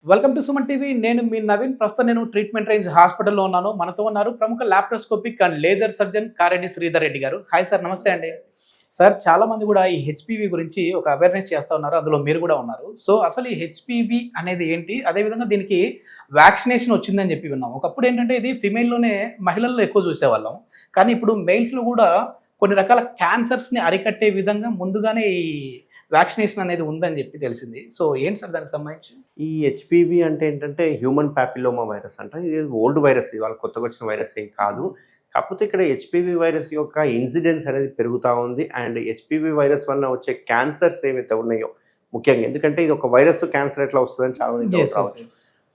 Welcome to Suman TV. నేను మీ నవీన్. ప్రస్తుతం నేను ట్రీట్మెంట్ రేంజ్ హాస్పిటల్లో ఉన్నాను. మనతో ఉన్నారు ప్రముఖ laparoscopic and laser surgeon Kareddy Sridhar Reddy గారు. హాయ్ సార్, నమస్తే అండి. సార్, చాలా మంది కూడా ఈ హెచ్పివి గురించి ఒక అవేర్నెస్ చేస్తూ ఉన్నారు. అందులో మీరు కూడా ఉన్నారు. సో అసలు ఈ హెచ్పివి అనేది ఏంటి? అదేవిధంగా దీనికి వ్యాక్సినేషన్ వచ్చిందని చెప్పి విన్నాం. ఒకప్పుడు ఏంటంటే ఇది ఫిమేల్లోనే, మహిళల్లో ఎక్కువ చూసేవాళ్ళం. కానీ ఇప్పుడు మెయిల్స్లో కూడా కొన్ని రకాల క్యాన్సర్స్ని అరికట్టే విధంగా ముందుగానే ఈ వ్యాక్సినేషన్ అనేది ఉందని చెప్పి తెలిసింది. సో ఏంటి సార్ దానికి సంబంధించి? ఈ హెచ్పివి అంటే ఏంటంటే హ్యూమన్ ప్యాపిలోమా వైరస్ అంట. ఇది ఓల్డ్ వైరస్, ఇవాళ కొత్తగా వచ్చిన వైరస్ ఏం కాదు. కాకపోతే ఇక్కడ హెచ్పివి వైరస్ యొక్క ఇన్సిడెన్స్ అనేది పెరుగుతూ ఉంది. అండ్ హెచ్పివి వైరస్ వల్ల వచ్చే క్యాన్సర్స్ ఏవైతే ఉన్నాయో ముఖ్యంగా, ఎందుకంటే ఇది ఒక వైరస్, క్యాన్సర్ ఎట్లా వస్తుందని చాలా మంది డౌట్ రావచ్చు.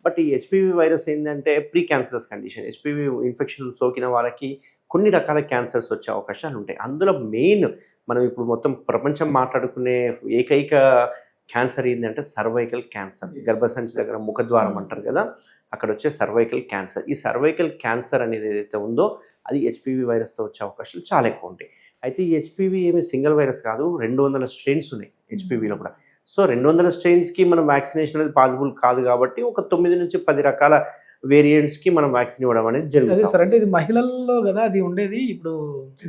బట్ ఈ హెచ్పివి వైరస్ ఏంటంటే pre cancerous condition. HPV infection సోకిన వాళ్ళకి కొన్ని రకాల క్యాన్సర్స్ వచ్చే అవకాశాలు ఉంటాయి. అందులో మెయిన్ మనం ఇప్పుడు మొత్తం ప్రపంచం మాట్లాడుకునే ఏకైక క్యాన్సర్ ఏంటంటే సర్వైకల్ క్యాన్సర్. గర్భసంచి దగ్గర ముఖద్వారం అంటారు కదా, అక్కడ వచ్చే సర్వైకల్ క్యాన్సర్. ఈ సర్వైకల్ క్యాన్సర్ అనేది ఏదైతే ఉందో అది హెచ్పివి వైరస్తో వచ్చే అవకాశాలు చాలా ఎక్కువ ఉంటాయి. అయితే ఈ హెచ్పివి ఏమి సింగిల్ వైరస్ కాదు, 200 స్ట్రెయిన్స్ ఉన్నాయి హెచ్పివిలో కూడా. సో 200 స్ట్రెయిన్స్కి మనం వ్యాక్సినేషన్ అనేది పాసిబుల్ కాదు కాబట్టి ఒక 9 నుంచి 10 రకాల వేరియంట్స్కి మనం వ్యాక్సిన్ ఇవ్వడం అనేది అదే జరుగుతుంది. సార్, అంటే ఇది మహిళల్లో కదా అది ఉండేది. ఇప్పుడు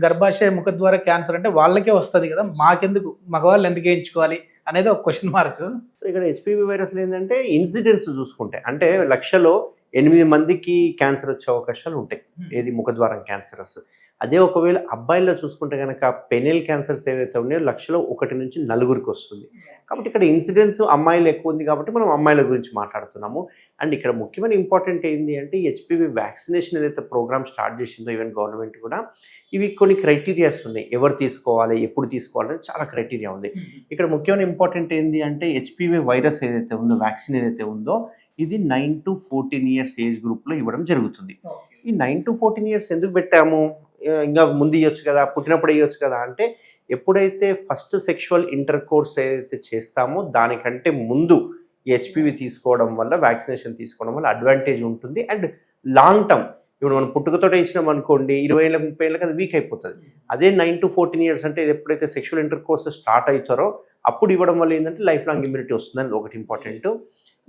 గర్భాశయ ముఖద్వార క్యాన్సర్ అంటే వాళ్ళకే వస్తుంది కదా, మాకెందుకు, మగవాళ్ళు ఎందుకు వేయించుకోవాలి అనేది ఒక క్వశ్చన్ మార్క్. సో ఇక్కడ హెచ్పివి వైరస్లు ఏంటంటే ఇన్సిడెన్స్ చూసుకుంటే అంటే 1,00,000లో 8 మందికి క్యాన్సర్ వచ్చే అవకాశాలు ఉంటాయి. ఏది ముఖద్వారం క్యాన్సరస్. అదే ఒకవేళ అబ్బాయిల్లో చూసుకుంటే కనుక పెనిల్ క్యాన్సర్స్ ఏవైతే ఉన్నాయో 1,00,000లో 1 నుంచి 4 వస్తుంది. కాబట్టి ఇక్కడ ఇన్సిడెన్స్ అమ్మాయిలు ఎక్కువ ఉంది కాబట్టి మనం అమ్మాయిల గురించి మాట్లాడుతున్నాము. అండ్ ఇక్కడ ముఖ్యమైన ఇంపార్టెంట్ ఏంటి అంటే హెచ్పివి వ్యాక్సినేషన్ ఏదైతే ప్రోగ్రామ్ స్టార్ట్ చేసిందో ఈవెన్ గవర్నమెంట్ కూడా, ఇవి కొన్ని క్రైటీరియాస్ ఉన్నాయి. ఎవరు తీసుకోవాలి, ఎప్పుడు తీసుకోవాలి, చాలా క్రైటీరియా ఉంది. ఇక్కడ ముఖ్యమైన ఇంపార్టెంట్ ఏంటి అంటే హెచ్పివి వైరస్ ఏదైతే ఉందో, వ్యాక్సిన్ ఏదైతే ఉందో, ఇది 9 to 14 years ఏజ్ గ్రూప్లో ఇవ్వడం జరుగుతుంది. ఈ 9 to 14 years ఎందుకు పెట్టాము? ఇంకా ముందు ఇవ్వచ్చు కదా, పుట్టినప్పుడు ఇవ్వచ్చు కదా అంటే, ఎప్పుడైతే ఫస్ట్ సెక్షువల్ ఇంటర్ కోర్స్ ఏదైతే చేస్తామో దానికంటే ముందు హెచ్పివి తీసుకోవడం వల్ల, వ్యాక్సినేషన్ తీసుకోవడం వల్ల అడ్వాంటేజ్ ఉంటుంది. అండ్ లాంగ్ టర్మ్, ఇప్పుడు మనం పుట్టుకతోటే ఇచ్చినాం అనుకోండి, 20 ఏళ్ళకి 30 ఏళ్ళకి అది వీక్ అయిపోతుంది. అదే 9 to 14 years అంటే ఎప్పుడైతే సెక్షువల్ ఇంటర్ కోర్స్ స్టార్ట్ అవుతారో అప్పుడు ఇవ్వడం వల్ల ఏంటంటే లైఫ్ లాంగ్ ఇమ్యూనిటీ వస్తుందని ఒకటి ఇంపార్టెంట్.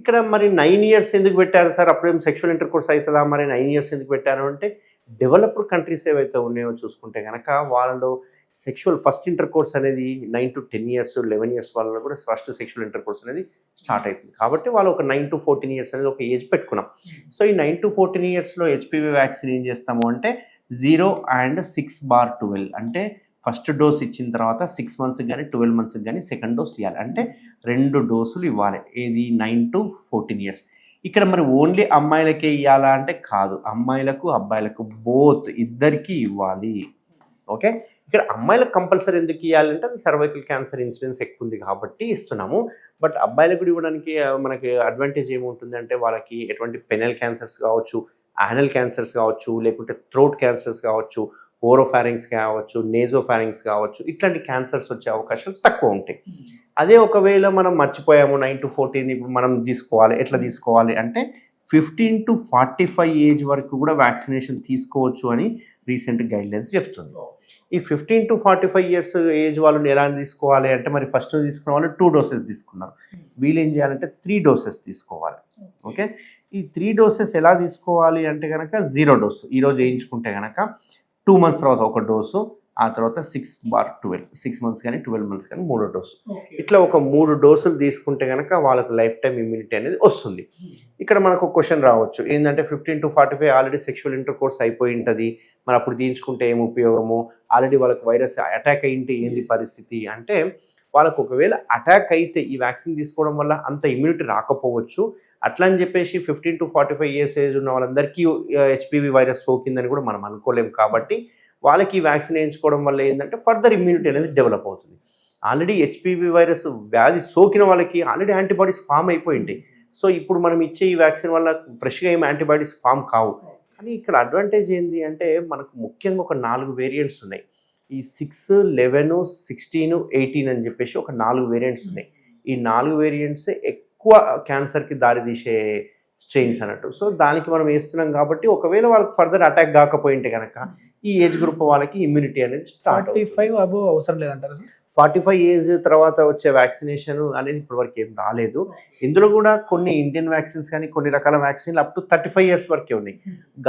ఇక్కడ మరి 9 years ఎందుకు పెట్టారు సార్? అప్పుడేం సెక్షువల్ ఇంటర్ కోర్స్ అవుతుందా, మరి 9 years ఎందుకు పెట్టారు అంటే, డెవలప్డ్ కంట్రీస్ ఏవైతే ఉన్నాయో చూసుకుంటే కనుక వాళ్ళలో సెక్షువల్ ఫస్ట్ ఇంటర్ కోర్స్ అనేది 9 to 10 years, 11 years వాళ్ళలో కూడా ఫస్ట్ సెక్షువల్ ఇంటర్ కోర్స్ అనేది స్టార్ట్ అవుతుంది. కాబట్టి వాళ్ళు ఒక 9 to 14 years అనేది ఒక ఏజ్ పెట్టుకున్నాం. సో ఈ 9 to 14 yearsలో హెచ్పివి వ్యాక్సిన్ ఏం చేస్తాము అంటే 0 and 6/12 అంటే ఫస్ట్ డోస్ ఇచ్చిన తర్వాత 6 months కానీ 12 months కానీ సెకండ్ డోస్ ఇవ్వాలి. అంటే 2 డోసులు ఇవ్వాలి. ఏది 9 to 14 years. ఇక్కడ మరి ఓన్లీ అమ్మాయిలకే ఇవ్వాలా అంటే కాదు, అమ్మాయిలకు అబ్బాయిలకు బోత్ ఇద్దరికి ఇవ్వాలి. ఓకే, ఇక్కడ అమ్మాయిలకు కంపల్సరీ ఎందుకు ఇవ్వాలంటే అది సర్వైకల్ క్యాన్సర్ ఇన్సిడెన్స్ ఎక్కువ ఉంది కాబట్టి ఇస్తున్నాము. బట్ అబ్బాయిలకు కూడా ఇవ్వడానికి మనకి అడ్వాంటేజ్ ఏముంటుంది అంటే, వాళ్ళకి ఎటువంటి పెనల్ క్యాన్సర్స్ కావచ్చు, యానల్ క్యాన్సర్స్ కావచ్చు, లేకుంటే థ్రోట్ క్యాన్సర్స్ కావచ్చు, ఓరోఫారింగ్స్ కావచ్చు, నేజోఫారింగ్స్ కావచ్చు, ఇట్లాంటి క్యాన్సర్స్ వచ్చే అవకాశాలు తక్కువ ఉంటాయి. అదే ఒకవేళ మనం మర్చిపోయాము 9 to 14 ఇప్పుడు మనం తీసుకోవాలి, ఎట్లా తీసుకోవాలి అంటే 15 to 45 ఏజ్ వరకు కూడా వ్యాక్సినేషన్ తీసుకోవచ్చు అని రీసెంట్ గైడ్లైన్స్ చెప్తుంది. ఈ 15 to 45 years ఏజ్ వాళ్ళని ఎలా తీసుకోవాలి అంటే, మరి ఫస్ట్ తీసుకున్న వాళ్ళు 2 doses తీసుకున్నారు, వీళ్ళు ఏం చేయాలంటే 3 doses తీసుకోవాలి. ఓకే, ఈ 3 doses ఎలా తీసుకోవాలి అంటే కనుక 0 dose ఈరోజు వేయించుకుంటే కనుక 2 months తర్వాత ఒక డోసు, ఆ తర్వాత 6/12 6 months కానీ 12 months కానీ 3 డోసు. ఇట్లా ఒక 3 డోసులు తీసుకుంటే కనుక వాళ్ళకు లైఫ్ టైం ఇమ్యూనిటీ అనేది వస్తుంది. ఇక్కడ మనకు ఒక క్వశ్చన్ రావచ్చు ఏంటంటే, 15 to 45 already sexual inter course అయిపోయి ఉంటుంది, మరి అప్పుడు తీయించుకుంటే ఏం ఉపయోగము, ఆల్రెడీ వాళ్ళకి వైరస్ అటాక్ అయింటే ఏంది పరిస్థితి అంటే, వాళ్ళకు ఒకవేళ అటాక్ అయితే ఈ వ్యాక్సిన్ తీసుకోవడం వల్ల అంత ఇమ్యూనిటీ రాకపోవచ్చు. అట్లా అని చెప్పేసి 15 to 45 years ఏజ్ ఉన్న వాళ్ళందరికీ హెచ్పివి వైరస్ సోకిందని కూడా మనం అనుకోలేము. కాబట్టి వాళ్ళకి ఈ వ్యాక్సిన్ వేయించుకోవడం వల్ల ఏంటంటే ఫర్దర్ ఇమ్యూనిటీ అనేది డెవలప్ అవుతుంది. ఆల్రెడీ హెచ్పివి వైరస్ వ్యాధి సోకిన వాళ్ళకి ఆల్రెడీ యాంటీబాడీస్ ఫామ్ అయిపోయి ఉంటాయి. సో ఇప్పుడు మనం ఇచ్చే ఈ వ్యాక్సిన్ వల్ల ఫ్రెష్గా ఏమి యాంటీబాడీస్ ఫామ్ కావు. కానీ ఇక్కడ అడ్వాంటేజ్ ఏంటి అంటే, మనకు ముఖ్యంగా ఒక 4 వేరియంట్స్ ఉన్నాయి. ఈ 6, 11, 16, 18 అని చెప్పేసి ఒక 4 వేరియంట్స్ ఉన్నాయి. ఈ 4 వేరియంట్స్ ఎక్కువ క్యాన్సర్కి దారితీసే స్ట్రెయిన్స్ అన్నట్టు. సో దానికి మనం వేస్తున్నాం కాబట్టి ఒకవేళ వాళ్ళకి ఫర్దర్ అటాక్ కాకపోయింటే కనుక ఈ ఏజ్ గ్రూప్ వాళ్ళకి ఇమ్యూనిటీ అనేది స్టార్ట్ 45 అబోవ్ అవసరం లేదంటారు సార్? 45 ఏజ్ తర్వాత వచ్చే వ్యాక్సినేషన్ అనేది ఇప్పటివరకు ఏం రాలేదు. ఇందులో కూడా కొన్ని ఇండియన్ వ్యాక్సిన్స్ కానీ కొన్ని రకాల వ్యాక్సిన్లు అప్ టు 35 ఇయర్స్ వరకే ఉన్నాయి.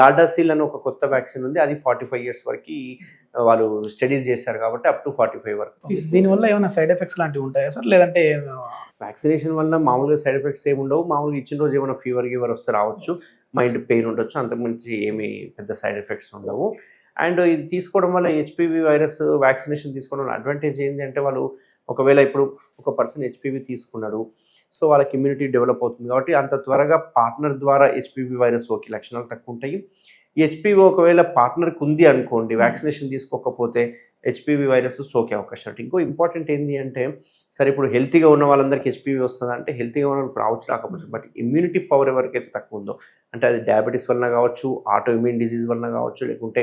గార్డాసిల్ అని ఒక కొత్త వ్యాక్సిన్ ఉంది, అది 45 ఇయర్స్ వరకు వాళ్ళు స్టడీస్ చేశారు కాబట్టి అప్ టు 45 వరకు. దీనివల్ల ఏమైనా సైడ్ ఎఫెక్ట్స్ లాంటివి ఉంటాయా సార్, లేదంటే వ్యాక్సినేషన్ వల్ల మామూలుగా సైడ్ ఎఫెక్ట్స్ ఏమి ఉండవు. మామూలుగా ఇచ్చిన రోజు ఏమైనా ఫీవర్ వస్తే రావచ్చు, మైల్డ్ పెయిన్ ఉండొచ్చు, అంతకుమించి ఏమి పెద్ద సైడ్ ఎఫెక్ట్స్ ఉండవు. అండ్ ఇది తీసుకోవడం వల్ల హెచ్పివి వైరస్ వ్యాక్సినేషన్ తీసుకోవడం వల్ల అడ్వాంటేజ్ ఏంటి అంటే, వాళ్ళు ఒకవేళ ఇప్పుడు ఒక పర్సన్ హెచ్పివి తీసుకున్నాడు, సో వాళ్ళకి ఇమ్యూనిటీ డెవలప్ అవుతుంది కాబట్టి అంత త్వరగా పార్ట్నర్ ద్వారా హెచ్పివి వైరస్ సోకే లక్షణాలు తక్కువ ఉంటాయి. హెచ్పివి ఒకవేళ పార్ట్నర్కి ఉంది అనుకోండి, వ్యాక్సినేషన్ తీసుకోకపోతే హెచ్పివి వైరస్ సోకే అవకాశం ఉంటుంది. ఇంకో ఇంపార్టెంట్ ఏంటి అంటే, సరే ఇప్పుడు హెల్తీగా ఉన్న వాళ్ళందరికీ హెచ్పివి వస్తుంది అంటే హెల్తీగా ఉన్న వాళ్ళకి రాకపోవచ్చు, బట్ ఇమ్యూనిటీ పవర్ ఎవరికైతే తక్కువ ఉందో, అంటే అది డయాబెటీస్ వలన కావచ్చు, ఆటో ఇమ్యూన్ డిసీజ్ వలన కావచ్చు, లేకుంటే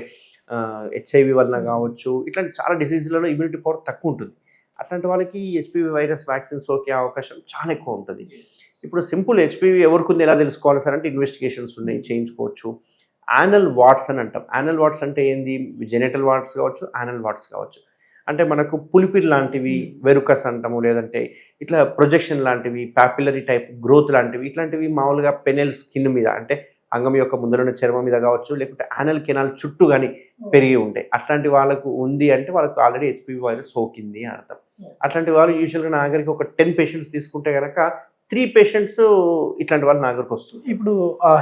హెచ్ఐవి వలన కావచ్చు, ఇట్లాంటి చాలా డిసీజ్లలో ఇమ్యూనిటీ పవర్ తక్కువ ఉంటుంది. అట్లాంటి వాళ్ళకి హెచ్పివి వైరస్ వ్యాక్సిన్ సోకే అవకాశం చాలా ఎక్కువ ఉంటుంది. ఇప్పుడు సింపుల్ హెచ్పివి ఎవరికి ఉంది ఎలా తెలుసుకోవాలి సార్ అంటే, ఇన్వెస్టిగేషన్స్ ఉన్నాయి, చేయించుకోవచ్చు. యానల్ వాట్స్ అని అంటాం. యానల్ వాట్స్ అంటే ఏంది, జెనిటల్ వాట్స్ కావచ్చు, యానల్ వాట్స్ కావచ్చు. అంటే మనకు పులిపిర్ లాంటివి, వెరుకస్ అంటాము, లేదంటే ఇట్లా ప్రొజెక్షన్ లాంటివి, పాపిలరీ టైప్ గ్రోత్ లాంటివి, ఇట్లాంటివి మామూలుగా పెనెల్ స్కిన్ మీద, అంటే అంగం యొక్క ముందరున్న చర్మం మీద కావచ్చు, లేకుంటే యానల్ కెనాల్ చుట్టూ కానీ పెరిగి ఉంటాయి. అట్లాంటి వాళ్ళకు ఉంది అంటే వాళ్ళకు ఆల్రెడీ హెచ్పివి వైరస్ సోకింది అని అర్థం. అట్లాంటి వాళ్ళు యూజువల్గా నా దగ్గరికి ఒక 10 పేషెంట్స్ తీసుకుంటే కనుక 3 పేషెంట్స్ ఇట్లాంటి వాళ్ళు నా దగ్గరకు వస్తుంది. ఇప్పుడు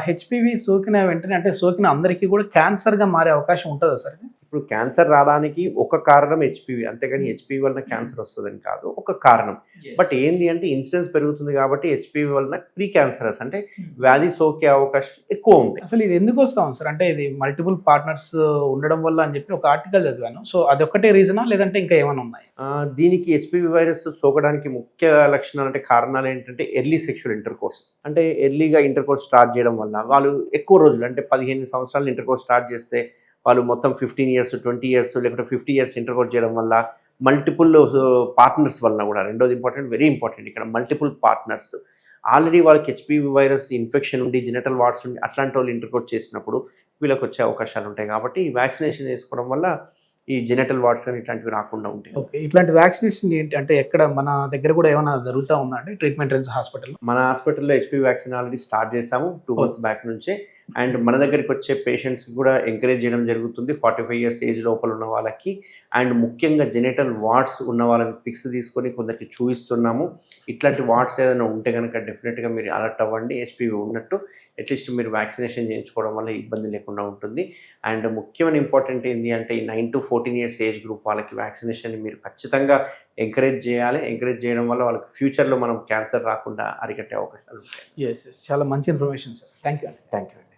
హెచ్పివి సోకిన వెంటనే, అంటే సోకిన అందరికీ కూడా క్యాన్సర్గా మారే అవకాశం ఉంటుందా సార్? ఇప్పుడు క్యాన్సర్ రావడానికి ఒక కారణం హెచ్పివి, అంతేగాని హెచ్పివి వలన క్యాన్సర్ వస్తుందని కాదు, ఒక కారణం. బట్ ఏంది అంటే ఇన్సిడెన్స్ పెరుగుతుంది కాబట్టి హెచ్పివి వలన ప్రీ క్యాన్సరస్ అంటే వ్యాధి సోకే అవకాశం ఎక్కువ ఉంటాయి. అసలు ఇది ఎందుకు వస్తాం సార్ అంటే, ఇది మల్టిపుల్ పార్ట్నర్స్ ఉండడం వల్ల అని చెప్పి ఒక ఆర్టికల్ చదివాను. సో అదొక్కటే రీజనా, లేదంటే ఇంకా ఏమైనా ఉన్నాయి? దీనికి హెచ్పివి వైరస్ సోకడానికి ముఖ్య లక్షణాలు అంటే కారణాలు ఏంటంటే, ఎర్లీ సెక్షువల్ ఇంటర్కోర్స్. అంటే ఎర్లీగా ఇంటర్కోర్స్ స్టార్ట్ చేయడం వల్ల వాళ్ళు ఎక్కువ రోజులు, అంటే 15 సంవత్సరాలు ఇంటర్కోర్స్ స్టార్ట్ చేస్తే వాళ్ళు మొత్తం 15 ఇయర్స్ 20 ఇయర్స్ లేకపోతే 50 ఇయర్స్ ఇంటర్కోర్స్ చేయడం వల్ల, మల్టిపుల్ పార్ట్నర్స్ వలన కూడా, రెండోది ఇంపార్టెంట్, వెరీ ఇంపార్టెంట్ ఇక్కడ మల్టిపుల్ పార్ట్నర్స్. ఆల్రెడీ వాళ్ళకి హెచ్పివి వైరస్ ఇన్ఫెక్షన్ ఉండి, జెనిటల్ వాట్స్ ఉండి, అట్లాంటి వాళ్ళు ఇంటర్కోర్స్ చేసినప్పుడు వీళ్ళకి వచ్చే అవకాశాలు ఉంటాయి. కాబట్టి ఈ వ్యాక్సినేషన్ చేసుకోవడం వల్ల ఈ జెనిటల్ వాట్స్ అని ఇట్లాంటివి రాకుండా ఉంటాయి. ఓకే, ఇట్లాంటి వ్యాక్సినేషన్ ఏంటి అంటే ఎక్కడ మన దగ్గర కూడా ఏమైనా జరుగుతూ ఉందా అంటే ట్రీట్మెంట్ రేంజ్ హాస్పిటల్? మన హాస్పిటల్లో హెచ్పివి వ్యాక్సిన్ ఆల్రెడీ స్టార్ట్ చేసాము 2 months బ్యాక్ నుంచే. అండ్ మన దగ్గరికి వచ్చే పేషెంట్స్కి కూడా ఎంకరేజ్ చేయడం జరుగుతుంది, 45 ఇయర్స్ ఏజ్ లోపల ఉన్న వాళ్ళకి. అండ్ ముఖ్యంగా జెనిటల్ వాట్స్ ఉన్న వాళ్ళకి పిక్స్ తీసుకొని కొందరికి చూపిస్తున్నాము. ఇట్లాంటి వాట్స్ ఏదైనా ఉంటే కనుక డెఫినెట్గా మీరు అలర్ట్ అవ్వండి, హెచ్పివి ఉన్నట్టు. అట్లీస్ట్ మీరు వ్యాక్సినేషన్ చేయించుకోవడం వల్ల ఇబ్బంది లేకుండా ఉంటుంది. అండ్ ముఖ్యమైన ఇంపార్టెంట్ ఏంటి అంటే, ఈ 9 to 14 ఇయర్స్ ఏజ్ గ్రూప్ వాళ్ళకి వ్యాక్సినేషన్ మీరు ఖచ్చితంగా ఎంకరేజ్ చేయాలి. ఎంకరేజ్ చేయడం వల్ల వాళ్ళకి ఫ్యూచర్లో మనం క్యాన్సర్ రాకుండా అరికట్టే అవకాశాలు ఉంటాయి. చాలా మంచి information sir. Thank you. Thank you అండి.